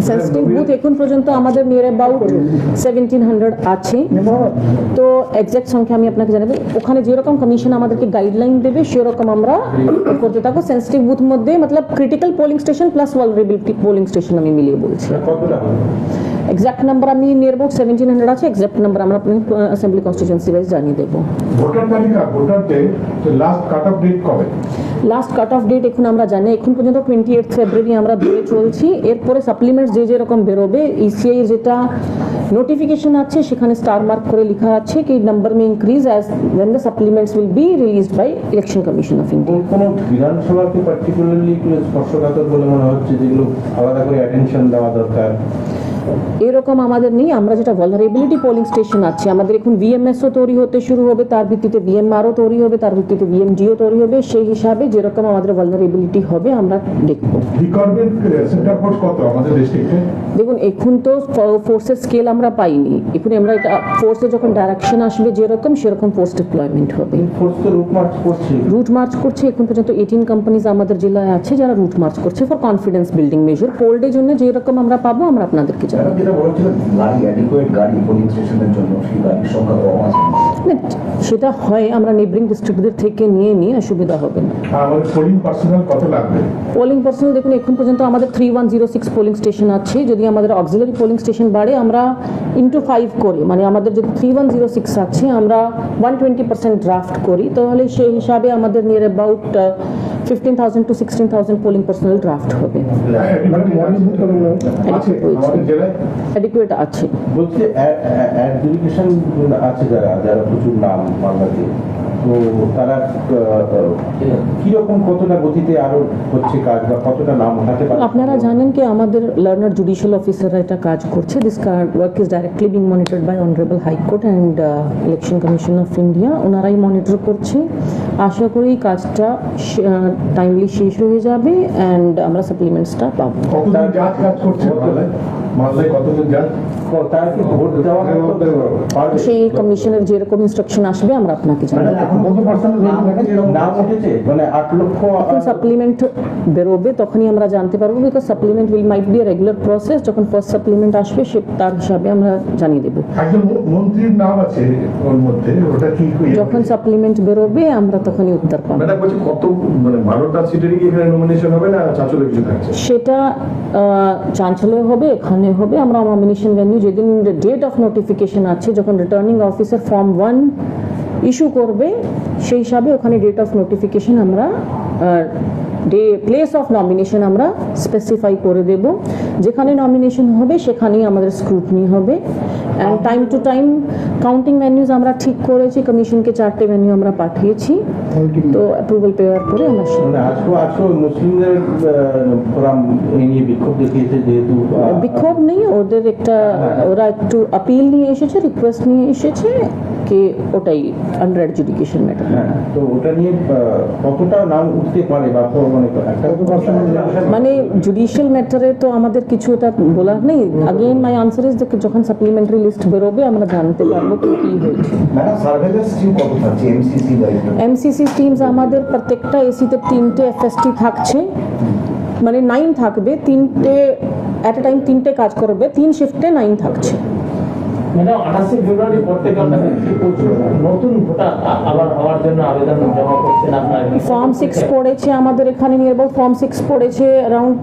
Sensitive booth এখন পর্যন্ত আমাদের নিয়ার অ্যাবাউট 1700 আছে। তো এক্সাক্ট সংখ্যা আমি আপনাকে জানাবো। ওখানে যেরকম কমিশন আমাদেরকে গাইডলাইন দেবে সেরকম আমরা করতে থাকবো। সেন্সিটিভ বুথ মধ্যে মতলব critical polling station plus vulnerability polling station আমি মিলিয়ে বলছি। এক্সাক্ট নাম্বার আমি নিয়ার অ্যাবাউট 1700 আছে। এক্সাক্ট নাম্বার আমরা আপনাকে অ্যাসেম্বলি কনস্টিটিউয়েন্সি ওয়াইজ জানিয়ে দেবো। ভোটার তালিকা ভোটারদের লাস্ট কাট অফ ডেট কবে? লাস্ট কাট অফ ডেট এখন আমরা জানি, এখন পর্যন্ত 28 ফেব্রুয়ারি আমরা ধরে চলছি। এরপরে সাপ্লিমেন্টস যেরকম বেরোবে, ইসিআই যেটা নোটিফিকেশন আছে সেখানে স্টার মার্ক করে লেখা আছে কি number may increase as when the supplements will be released by Election Commission of India. কোন বিধানসভাকে পার্টিকুলারলি স্পর্শকাতর বলে মনে হচ্ছে যেগুলো আলাদা করে অ্যাটেনশন দেওয়া দরকার? এরকম আমাদের নেই। আমরা যেটা ভালনারেবিলিটি পোলিং স্টেশন আছে, আমাদের এখন ভিএমএসও তৈরি হতে শুরু হবে, তার ভিত্তিতে ভিএমআরও তৈরি হবে, তার ভিত্তিতে ভিএমডিও তৈরি হবে। সেই হিসাবে যেরকম আমাদের ভালনারেবিলিটি হবে আমরা দেখব। রিকভারমেন্ট সেন্টার ফোর্স কত আমাদের ডিস্ট্রিক্টে? দেখুন এখন তো ফোর্সের স্কেল আমরা পাইনি। এখন আমরা এটা ফোর্সে যখন ডাইরেকশন আসবে যেরকম সেরকম ফোর্স ডিপ্লয়মেন্ট হবে। ফোর্স তো রুট মার্চ করছে। এখন পর্যন্ত 18 কোম্পানিজ আমাদের জেলায় আছে যারা রুট মার্চ করছে ফর কনফিডেন্স বিল্ডিং মেজার। কোল্ডের জন্য যেরকম আমরা পাবো আমরা আপনাদেরকে জানাবো। যেটা বলছিলেন গাড়ি অ্যাডিকুয়েট গাড়ি পোলিং স্টেশনের জন্য সেই গাড়ির সংখ্যা কম আছে, সেটা হয় আমরা নেইবারিং ডিস্ট্রিক্টদের থেকে নিয়ে অসুবিধা হবে না। আমাদের পোলিং পার্সোনাল কত লাগবে? পোলিং পার্সোনাল দেখুন এখন পর্যন্ত আমাদের 3106 পোলিং স্টেশন আছে। যদি আমাদের অক্সিলারি পোলিং স্টেশন বাড়ে আমরা ইন্টু 5 করি, মানে আমাদের যদি 3106 আছে আমরা 120% ড্রাফট করি, তাহলে সেই হিসাবে আমাদের near about 15,000 to 16,000 polling personal draft হবে। অ্যাডিকুয়েট আছে বলছে অ্যাডজুডিকেশন আছে যারা প্রচুর নাম বাংলাতে, তো তারা কিরকম কতটা গতিতে আরো হচ্ছে কাজ বা কতটা নাম উঠাতে পারে? আপনারা জানেন কি আমাদের লার্নার জুডিশিয়াল অফিসাররা এটা কাজ করছে। This work is directly being monitored by honourable high court and election commission of India. ওনারাই মনিটর করছে। আশা করি কাজটা টাইমলি শেষ হয়ে যাবে অ্যান্ড আমরা সাপ্লিমেন্টসটা পাবো। কতজন জাজ কাজ করছে মালদায় কতজন জাজ? তার কি ভোট দেওয়া সেই কমিশনের যেরকম ইনস্ট্রাকশন আসবে আমরা আপনাকে জানাবো। নাম উঠেছে মানে 8 লক্ষ। যখন সাপ্লিমেন্ট বেরোবে তখনই আমরা জানতে পারবো, because supplement will might be regular process. যখন ফার্স্ট সাপ্লিমেন্ট আসবে সে তার হিসাবে আমরা জানিয়ে দেবো। একজন মন্ত্রীর নাম আছে ওর মধ্যে, ওটা কি যখন সাপ্লিমেন্ট বেরোবে আমরা তখনই উত্তর পাবো। ম্যাডাম বলছি কত মানে 12টা সিটেরই কি এখানে নমিনেশন হবে না চাঁচলে কিছু থাকছে? সেটা চাঞ্চল্য হবে, এখানে হবে। আমরা নমিনেশন ভেন্যু যেদিন ডেট অফ নোটিফিকেশন আছে, যখন রিটার্নিং অফিসার ফর্ম 1 ইস্যু করবে সেই হিসাবে ওখানে ডেট অফ নোটিফিকেশন আমরা প্লেস অফ নমিনেশন আমরা স্পেসিফাই করে দেব। যেখানে নমিনেশন হবে সেখানেই আমাদের স্ক্রুটনি হবে। And time to time counting venues আমরা ঠিক করেছি। কমিশনকে 4টে ভেন্যু আমরা পাঠিয়েছি, তো অ্যাপ্রুভাল পাওয়ার পরে আমরা আজকে মুসলিমদের ফোরাম এই নিয়ে বিক্ষোভ দেখিয়েছে। যেহেতু বিক্ষোভ নেই, ওদের একটা ওরা একটু আপিল নিয়ে এসেছে, রিকোয়েস্ট নিয়ে এসেছে কি ওটাই আন্ডার অ্যাডজুডিকেশন ম্যাটার। তো ওটা নিয়ে কতটা নাম উঠতে পারে বা মানে জুডিশিয়াল ম্যাটারে তো আমাদের কিছু এটা বলার নেই। আগেন মাই আনসার ইজ যখন সাপ্লিমেন্টারি লিস্ট বেরোবে আমরা জানতে পারবো কি হয়েছে। ম্যাডাম সার্ভেলেন্স টিম কত থাকছে এমসিসি দায়িত্ব? এমসিসি টিমস আমাদের প্রত্যেকটা এসিতে 3টে এফএসটি থাকছে, মানে 9 থাকবে। 3টে অ্যাট এ টাইম 3টে কাজ করবে, 3 শিফটে 9 থাকছে। ম্যাডাম 28 ফেব্রুয়ারি পর থেকে আমরা নতুন ভোটার আবার হওয়ার জন্য আবেদন জমা করছেন আপনারা? ফর্ম 6 পড়েছে আমাদের এখানে, নিয়ার অ্যাবাউট ফর্ম 6 পড়েছে অ্যারাউন্ড।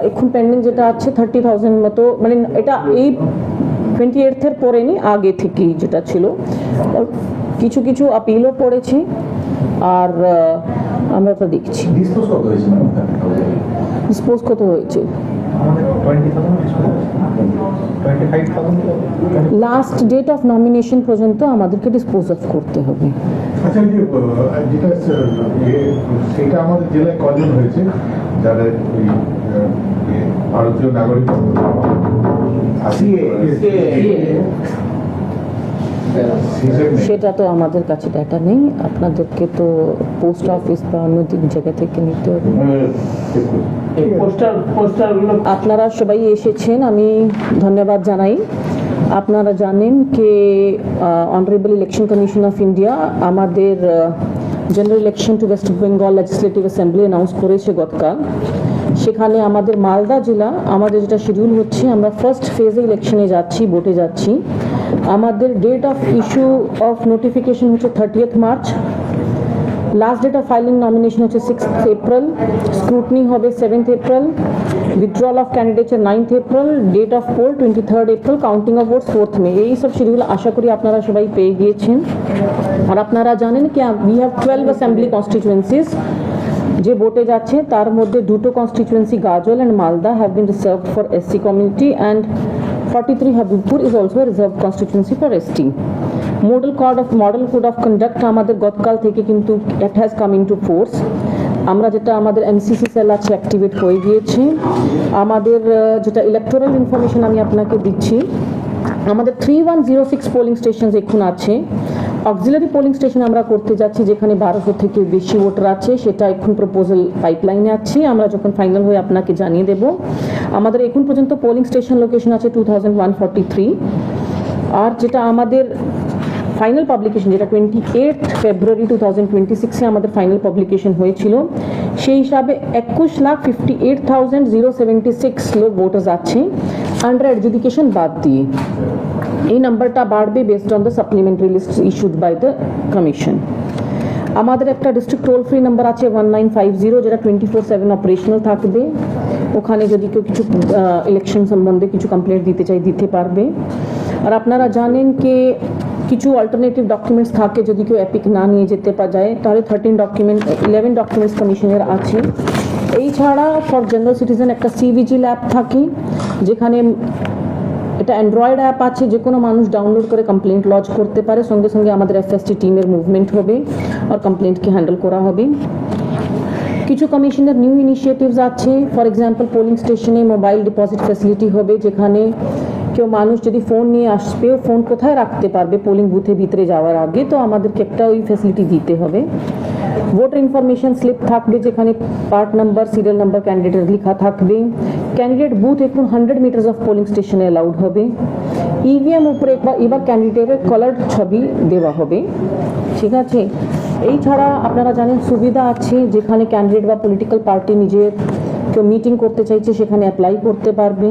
এখন পেন্ডিং যেটা আছে 30,000 মতো, মানে এটা এই 28 এর পরে নি, আগে থেকেই যেটা ছিল। কিছু কিছু আপিলও পড়েছে আর আমরা তো দেখছি। ডিসপোজ কত হয়েছে ম্যাডাম? ডিসপোজ কত হয়েছে? লাস্ট ডেট অফ নমিনেশন পর্যন্ত আমাদেরকে ডিসপোজ অফ করতে হবে। আচ্ছা, যেটা সেটা আমাদের জেলায় কজন হয়েছে যারা ভারতীয় নাগরিক? সেটা তো আমাদের কাছে ডাটা নেই, আপনাদেরকে তো পোস্ট অফিস বা অন্য জায়গা থেকে নিতে হবে। আপনারা সবাই এসেছেন, আমি ধন্যবাদ জানাই। আপনারা জানেন যে honourable election commission of India আমাদের general election to West Bengal legislative assembly announce করেছে গতকাল। সেখানে আমাদের মালদা জেলা আমাদের যেটা শিডিউল হচ্ছে, আমরা ফার্স্ট ফেজে ইলেকশনে যাচ্ছি, ভোটে যাচ্ছি। আমাদের date of issue of notification হচ্ছে 30th March. Last date of filing nomination হচ্ছে 6th এপ্রিল, স্ক্রুটনি হবে 7th April, withdrawal of candidates 9th April, date of poll 23rd April, counting of votes 4th May. এই সব schedule আশা করি আপনারা সবাই পেয়ে গিয়েছেন। আর আপনারা জানেন কি উই হ্যাভ 12 অ্যাসেম্বলি কনস্টিটুয়েন্সিস যে ভোটে যাচ্ছে, তার মধ্যে দুটো constituency Gazole and Malda have been reserved for SC community and 43 Habibpur is also reserve constituency for ST. Model code of conduct আমাদের গতকাল থেকে কিন্তু it has come into force. আমরা যেটা আমাদের এমসিসি সেল আছে অ্যাক্টিভেট হয়ে গিয়েছে। আমাদের যেটা ইলেকটোরাল ইনফরমেশন আমি আপনাকে দিচ্ছি, আমাদের 3106 পোলিং স্টেশন এখন আছে। অক্সিলারি পোলিং স্টেশন আমরা করতে যাচ্ছি যেখানে 1200 থেকে বেশি ভোটার আছে, সেটা এখন প্রপোজাল পাইপলাইনে আছে। আমরা যখন ফাইনাল হয়ে আপনাকে জানিয়ে দেব। আমাদের এখন পর্যন্ত পোলিং স্টেশন লোকেশন আছে 2143। আর যেটা আমাদের ফাইনাল পাবলিকেশন, যেটা 28 ফেব্রুয়ারি 2026-এ আমাদের ফাইনাল পাবলিকেশন হয়েছিল, সেই হিসাবে 21,58,076 লোক ভোটার্স আছে আন্ডার এডুকেশন বাদ দিয়ে। এই নাম্বারটা বাড়বে based on the supplementary list issued by the commission. আমাদের একটা ডিস্ট্রিক্ট টোল ফ্রি নাম্বার আছে 1950, যেটা 24/7 অপারেশনাল থাকবে। ওখানে যদি কেউ কিছু ইলেকশন সম্বন্ধে কিছু কমপ্লেন্ট দিতে চাই, দিতে পারবে। আর আপনারা জানেন কি কিছু অল্টারনেটিভ ডকুমেন্টস থাকে, যদি কেউ এপিক না নিয়ে যেতে যায় তাহলে 11 ডকুমেন্টস কমিশনের আছে। এই ছাড়া ফর জেনারেল সিটিজেন একটা সিভিজিল অ্যাপ থাকে, যেখানে এটা অ্যান্ড্রয়েড অ্যাপ আছে, যে কোনো মানুষ ডাউনলোড করে কমপ্লেন্ট লজ করতে পারে। সঙ্গে সঙ্গে আমাদের এফএসটি টিমের মুভমেন্ট হবে আর কমপ্লেন্টকে হ্যান্ডেল করা হবে। কিছু কমিশনের নিউ ইনিশিয়েটিভস আছে, ফর এক্সাম্পল পোলিং স্টেশনে মোবাইল ডিপোজিট ফ্যাসিলিটি হবে, যেখানে কেউ মানুষ যদি ফোন নিয়ে আসবে, ফোন কোথায় রাখতে পারবে পোলিং বুথে ভিতরে যাওয়ার আগে, তো আমাদেরকে একটা ওই ফ্যাসিলিটি দিতে হবে। ভোটার ইনফরমেশন স্লিপ থাকবে, যেখানে পার্ট নাম্বার, সিরিয়াল নাম্বার ক্যান্ডিডেটের লেখা থাকবে। ক্যান্ডিডেট বুথ এখন 100 মিটার্স অফ পোলিং স্টেশনে অ্যালাউড হবে। ইভিএম উপরে এবার ক্যান্ডিডেটের কালার ছবি দেওয়া হবে, ঠিক আছে। এই ছাড়া আপনারা জানেন সুবিধা আছে, যেখানে ক্যান্ডিডেট বা পলিটিক্যাল পার্টি নিজের কেউ মিটিং করতে চাইছে সেখানে অ্যাপ্লাই করতে পারবে।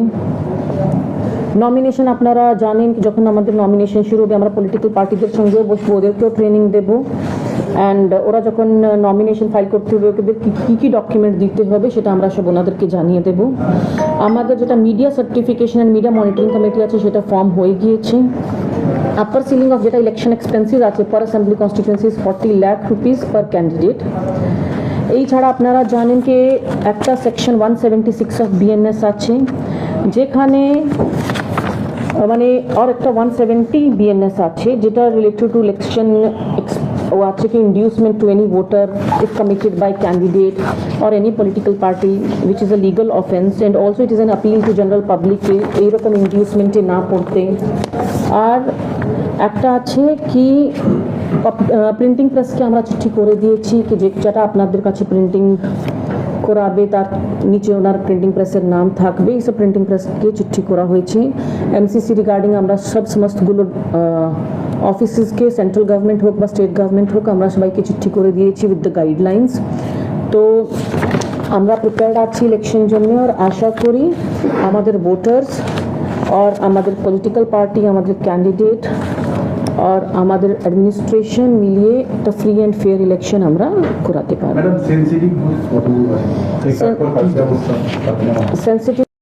নমিনেশন আপনারা জানেন যখন আমাদের নমিনেশন শুরু হবে, আমরা পলিটিক্যাল পার্টিদের সঙ্গেও বসবো, ওদেরকেও ট্রেনিং দেবো। অ্যান্ড ওরা যখন নমিনেশন ফাইল করতে হবে, ওদের কী কী ডকুমেন্ট দিতে হবে সেটা আমরা সব ওনাদেরকে জানিয়ে দেব। আমাদের যেটা media certification and media monitoring committee আছে, সেটা ফর্ম হয়ে গিয়েছে। আপার সিলিং অফ যেটা ইলেকশন এক্সপেন্সিস আছে per assembly constituencies 40 lakh rupees per candidate. এই ছাড়া আপনারা জানেন কি একটা সেকশন 176 অফ বিএনএস আছে, যেখানে মানে আর একটা 170 বিএনএস আছে, যেটা রিলেটেড টু ইলেকশন ও আছে কি inducement to any voter if committed by candidate or any political party which is a legal offence, and also it is an appeal to general public এইরকম ইন্ডিউসমেন্টে না পড়তে। আর একটা আছে কি প্রিন্টিং প্রেসকে আমরা চিঠি করে দিয়েছি কি যেটা আপনাদের কাছে প্রিন্টিং করাবে তার নিচে ওনার প্রিন্টিং প্রেসের নাম থাকবে। এইসব প্রিন্টিং প্রেসকে চিঠি করা হয়েছে। এমসিসি রিগার্ডিং আমরা সমস্তগুলো অফিসেসকে, সেন্ট্রাল গভর্নমেন্ট হোক বা স্টেট গভর্নমেন্ট হোক, আমরা সবাইকে চিঠি করে দিয়েছি উইথ দ্য গাইডলাইন্স। তো আমরা প্রিপেয়ার্ড আছি ইলেকশন জন্য, আর আশা করি আমাদের ভোটার্স আর আমাদের পলিটিক্যাল পার্টি, আমাদের ক্যান্ডিডেট আর আমাদের অ্যাডমিনিস্ট্রেশন মিলিয়ে একটা ফ্রি অ্যান্ড ফেয়ার ইলেকশন আমরা করাতে পারব। ম্যাডাম সেনসিটিভ বুথ কতগুলো আছে? সেনসিটিভ